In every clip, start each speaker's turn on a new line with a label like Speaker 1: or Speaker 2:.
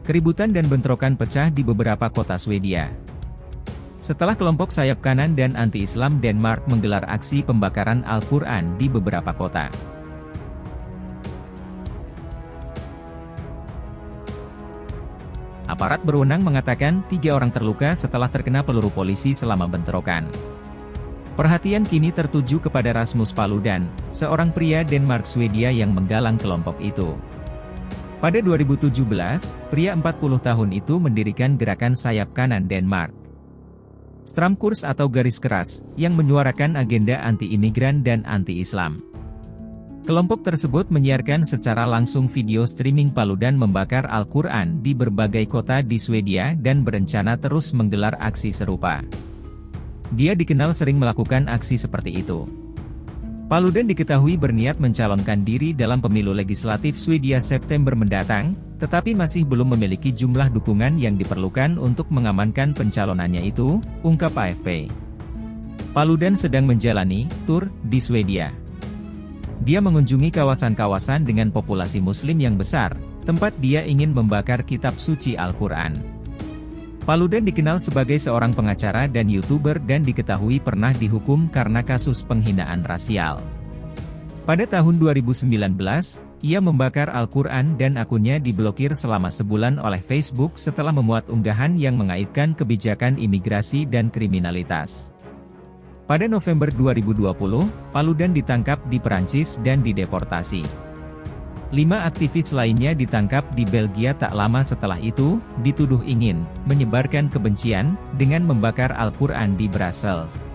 Speaker 1: Keributan dan bentrokan pecah di beberapa kota Swedia. Setelah kelompok sayap kanan dan anti-Islam Denmark menggelar aksi pembakaran Al-Quran di beberapa kota. Aparat berwenang mengatakan 3 orang terluka setelah terkena peluru polisi selama bentrokan. Perhatian kini tertuju kepada Rasmus Paludan, seorang pria Denmark-Swedia yang menggalang kelompok itu. Pada 2017, pria 40 tahun itu mendirikan gerakan sayap kanan Denmark. Stram Kurs atau garis keras, yang menyuarakan agenda anti-imigran dan anti-Islam. Kelompok tersebut menyiarkan secara langsung video streaming Paludan membakar Al-Quran di berbagai kota di Swedia dan berencana terus menggelar aksi serupa. Dia dikenal sering melakukan aksi seperti itu. Paludan diketahui berniat mencalonkan diri dalam pemilu legislatif Swedia September mendatang, tetapi masih belum memiliki jumlah dukungan yang diperlukan untuk mengamankan pencalonannya itu, ungkap AFP. Paludan sedang menjalani tur di Swedia. Dia mengunjungi kawasan-kawasan dengan populasi Muslim yang besar, tempat dia ingin membakar kitab suci Al-Quran. Paludan dikenal sebagai seorang pengacara dan YouTuber dan diketahui pernah dihukum karena kasus penghinaan rasial. Pada tahun 2019, ia membakar Al-Quran dan akunnya diblokir selama sebulan oleh Facebook setelah memuat unggahan yang mengaitkan kebijakan imigrasi dan kriminalitas. Pada November 2020, Paludan ditangkap di Perancis dan dideportasi. 5 aktivis lainnya ditangkap di Belgia tak lama setelah itu, dituduh ingin menyebarkan kebencian dengan membakar Al-Quran di Brussels.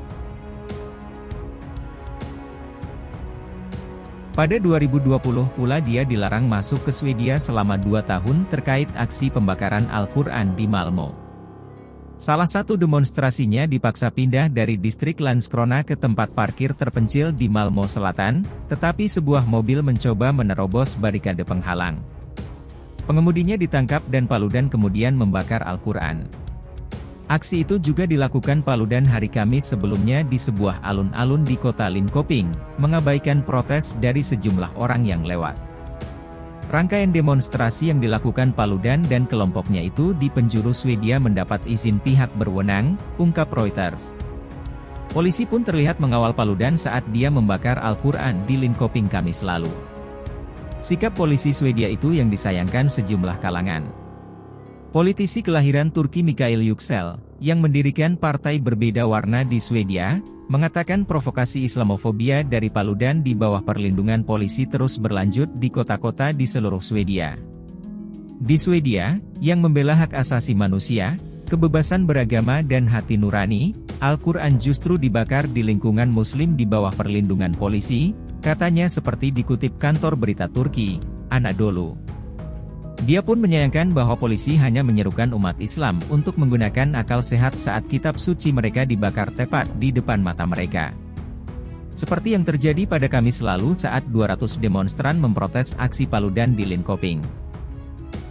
Speaker 1: Pada 2020 pula dia dilarang masuk ke Swedia selama 2 tahun terkait aksi pembakaran Al-Quran di Malmö. Salah satu demonstrasinya dipaksa pindah dari distrik Landskrona ke tempat parkir terpencil di Malmö Selatan, tetapi sebuah mobil mencoba menerobos barikade penghalang. Pengemudinya ditangkap dan Paludan kemudian membakar Al-Quran. Aksi itu juga dilakukan Paludan hari Kamis sebelumnya di sebuah alun-alun di kota Linköping, mengabaikan protes dari sejumlah orang yang lewat. Rangkaian demonstrasi yang dilakukan Paludan dan kelompoknya itu di penjuru Swedia mendapat izin pihak berwenang, ungkap Reuters. Polisi pun terlihat mengawal Paludan saat dia membakar Al-Quran di Linköping Kamis lalu. Sikap polisi Swedia itu yang disayangkan sejumlah kalangan. Politisi kelahiran Turki Mikail Yüksel, yang mendirikan partai berbeda warna di Swedia, mengatakan provokasi Islamofobia dari Paludan di bawah perlindungan polisi terus berlanjut di kota-kota di seluruh Swedia. Di Swedia, yang membela hak asasi manusia, kebebasan beragama dan hati nurani, Al-Quran justru dibakar di lingkungan Muslim di bawah perlindungan polisi, katanya seperti dikutip kantor berita Turki, Anadolu. Dia pun menyayangkan bahwa polisi hanya menyerukan umat Islam untuk menggunakan akal sehat saat kitab suci mereka dibakar tepat di depan mata mereka. Seperti yang terjadi pada Kamis lalu saat 200 demonstran memprotes aksi Paludan di Linköping.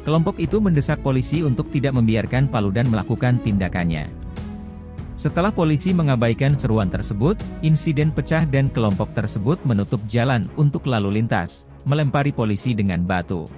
Speaker 1: Kelompok itu mendesak polisi untuk tidak membiarkan Paludan melakukan tindakannya. Setelah polisi mengabaikan seruan tersebut, insiden pecah dan kelompok tersebut menutup jalan untuk lalu lintas, melempari polisi dengan batu.